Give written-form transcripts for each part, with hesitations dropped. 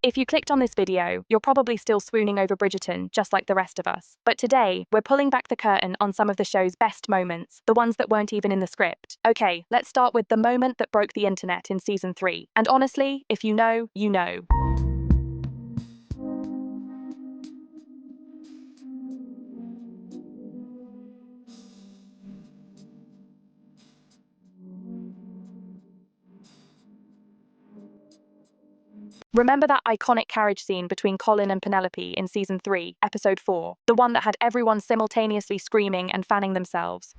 If you clicked on this video, you're probably still swooning over Bridgerton, just like the rest of us. But today, we're pulling back the curtain on some of the show's best moments, the ones that weren't even in the script. Okay, let's start with the moment that broke the internet in season 3. And honestly, if you know, you know. Remember that iconic carriage scene between Colin and Penelope in season 3, episode 4? The one that had everyone simultaneously screaming and fanning themselves.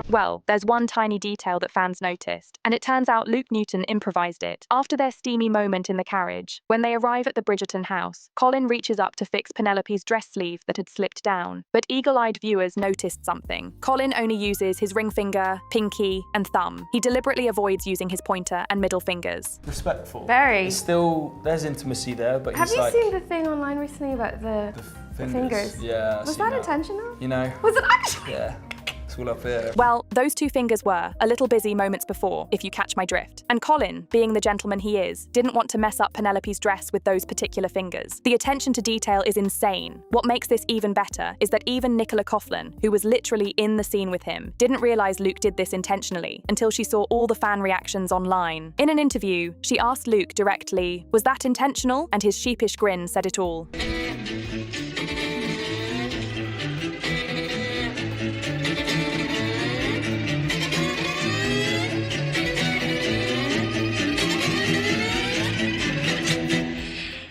Well, there's one tiny detail that fans noticed, and it turns out Luke Newton improvised it. After their steamy moment in the carriage, when they arrive at the Bridgerton house, Colin reaches up to fix Penelope's dress sleeve that had slipped down. But eagle-eyed viewers noticed something. Colin only uses his ring finger, pinky, and thumb. He deliberately avoids using his pointer and middle fingers. Respectful. Very. It's still, there's intimacy there, but Have he's you like... seen the thing online recently about the fingers? Yeah. Was that intentional? You know. Was it actually? Yeah. It's all up here. Well, those two fingers were a little busy moments before, if you catch my drift. And Colin, being the gentleman he is, didn't want to mess up Penelope's dress with those particular fingers. The attention to detail is insane. What makes this even better is that even Nicola Coughlan, who was literally in the scene with him, didn't realize Luke did this intentionally until she saw all the fan reactions online. In an interview, she asked Luke directly, "Was that intentional?" And his sheepish grin said it all.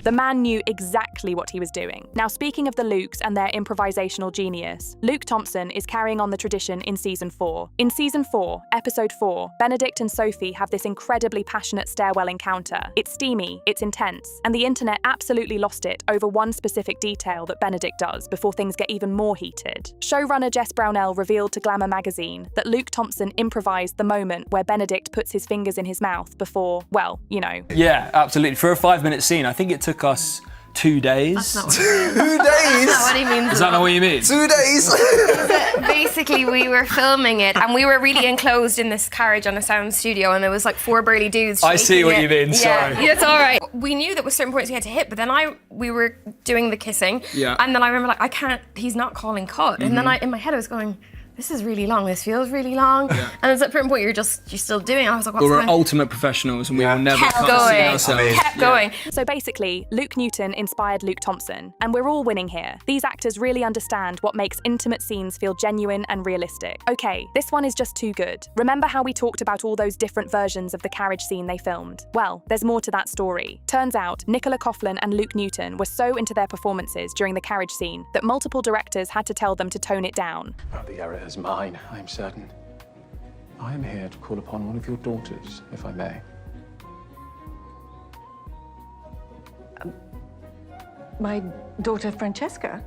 The man knew exactly what he was doing. Now, speaking of the Lukes and their improvisational genius, Luke Thompson is carrying on the tradition in season 4. In season 4, episode 4, Benedict and Sophie have this incredibly passionate stairwell encounter. It's steamy, it's intense, and the internet absolutely lost it over one specific detail that Benedict does before things get even more heated. Showrunner Jess Brownell revealed to Glamour magazine that Luke Thompson improvised the moment where Benedict puts his fingers in his mouth before, well, you know. Yeah, absolutely. For a 5-minute scene, I think it took us 2 days. That's not what he means. 2 days? That's not what he means. Is that not what you mean? 2 days? Basically, we were filming it, and we were really enclosed in this carriage on a sound studio, and there was like 4 burly dudes. I see what you mean, sorry. Yeah, it's all right. We knew there were certain points we had to hit, but then we were doing the kissing, and then I remember like, I can't, he's not calling cut. And then in my head I was going, this is really long, this feels really long. And at a certain point you're still doing it. I was like, what's We're going on? ultimate professionals and we will never Kept cut going. ourselves. Kept going. So basically, Luke Newton inspired Luke Thompson, and we're all winning here. These actors really understand what makes intimate scenes feel genuine and realistic. Okay, this one is just too good. Remember how we talked about all those different versions of the carriage scene they filmed? Well, there's more to that story. Turns out, Nicola Coughlan and Luke Newton were so into their performances during the carriage scene that multiple directors had to tell them to tone it down. Oh, the error is mine, I'm certain. I am here to call upon one of your daughters, if I may. My daughter Francesca?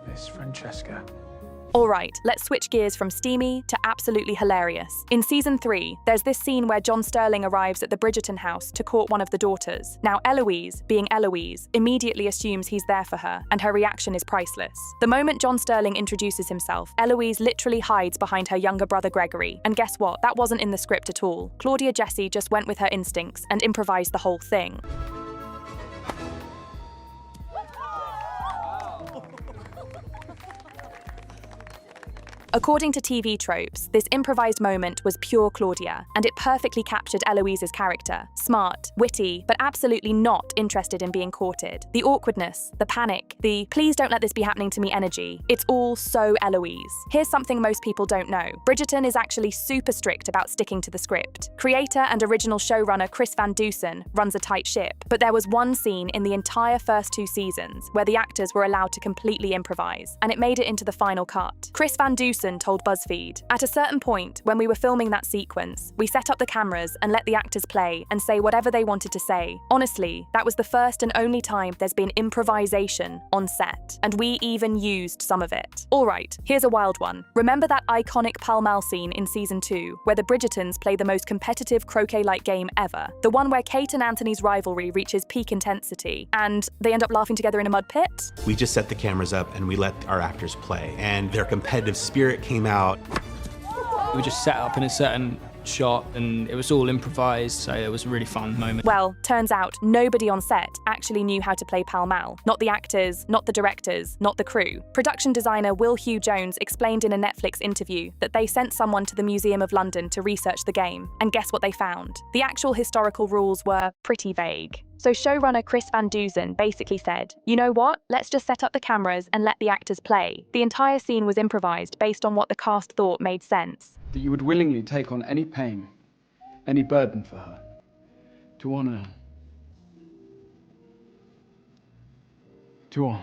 Miss Francesca. All right, let's switch gears from steamy to absolutely hilarious. In season 3, there's this scene where John Sterling arrives at the Bridgerton house to court one of the daughters. Now, Eloise, being Eloise, immediately assumes he's there for her, and her reaction is priceless. The moment John Sterling introduces himself, Eloise literally hides behind her younger brother Gregory. And guess what? That wasn't in the script at all. Claudia Jessie just went with her instincts and improvised the whole thing. According to TV tropes, this improvised moment was pure Claudia, and it perfectly captured Eloise's character. Smart, witty, but absolutely not interested in being courted. The awkwardness, the panic, the "please don't let this be happening to me" energy, it's all so Eloise. Here's something most people don't know. Bridgerton is actually super strict about sticking to the script. Creator and original showrunner Chris Van Dusen runs a tight ship, but there was one scene in the entire first 2 seasons where the actors were allowed to completely improvise, and it made it into the final cut. Chris Van Dusen Coughlan told BuzzFeed, "At a certain point, when we were filming that sequence, we set up the cameras and let the actors play and say whatever they wanted to say. Honestly, that was the first and only time there's been improvisation on set, and we even used some of it." All right, here's a wild one. Remember that iconic Pall Mall scene in season 2, where the Bridgertons play the most competitive croquet-like game ever? The one where Kate and Anthony's rivalry reaches peak intensity, and they end up laughing together in a mud pit? We just set the cameras up and we let our actors play, and their competitive spirit came out. We were just set up in a certain shot and it was all improvised, so it was a really fun moment. Well, turns out nobody on set actually knew how to play Pall Mall. Not the actors, not the directors, not the crew. Production designer Will Hugh Jones explained in a Netflix interview that they sent someone to the Museum of London to research the game, and guess what they found? The actual historical rules were pretty vague. So showrunner Chris Van Dusen basically said, "You know what? Let's just set up the cameras and let the actors play." The entire scene was improvised based on what the cast thought made sense. That you would willingly take on any pain, any burden for her, to honor, to all.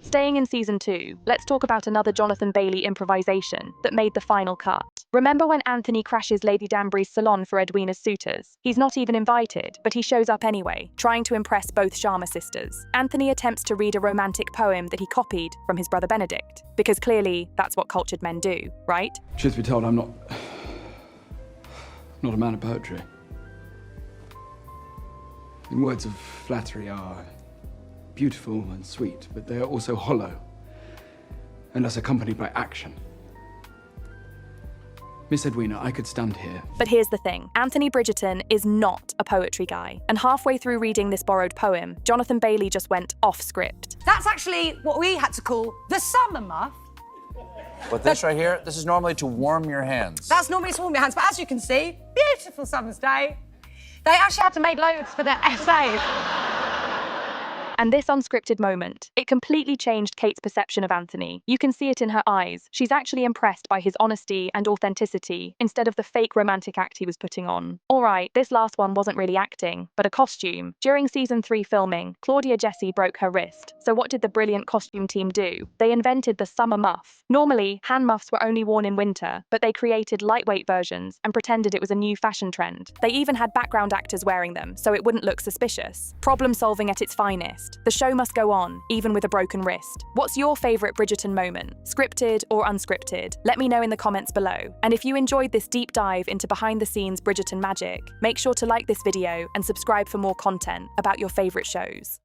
Staying in season 2, let's talk about another Jonathan Bailey improvisation that made the final cut. Remember when Anthony crashes Lady Danbury's salon for Edwina's suitors? He's not even invited, but he shows up anyway, trying to impress both Sharma sisters. Anthony attempts to read a romantic poem that he copied from his brother Benedict, because clearly that's what cultured men do, right? Truth be told, I'm not a man of poetry. And words of flattery are beautiful and sweet, but they are also hollow, unless accompanied by action. Miss Edwina, I could stand here. But here's the thing. Anthony Bridgerton is not a poetry guy. And halfway through reading this borrowed poem, Jonathan Bailey just went off script. That's actually what we had to call the summer muff. But this right here, this is normally to warm your hands. That's normally to warm your hands, but as you can see, beautiful summer's day. They actually had to make loads for their essays. And this unscripted moment, it completely changed Kate's perception of Anthony. You can see it in her eyes. She's actually impressed by his honesty and authenticity instead of the fake romantic act he was putting on. All right, this last one wasn't really acting, but a costume. During season 3 filming, Claudia Jessie broke her wrist. So what did the brilliant costume team do? They invented the summer muff. Normally, hand muffs were only worn in winter, but they created lightweight versions and pretended it was a new fashion trend. They even had background actors wearing them, so it wouldn't look suspicious. Problem solving at its finest. The show must go on, even with a broken wrist. What's your favourite Bridgerton moment? Scripted or unscripted? Let me know in the comments below. And if you enjoyed this deep dive into behind-the-scenes Bridgerton magic, make sure to like this video and subscribe for more content about your favourite shows.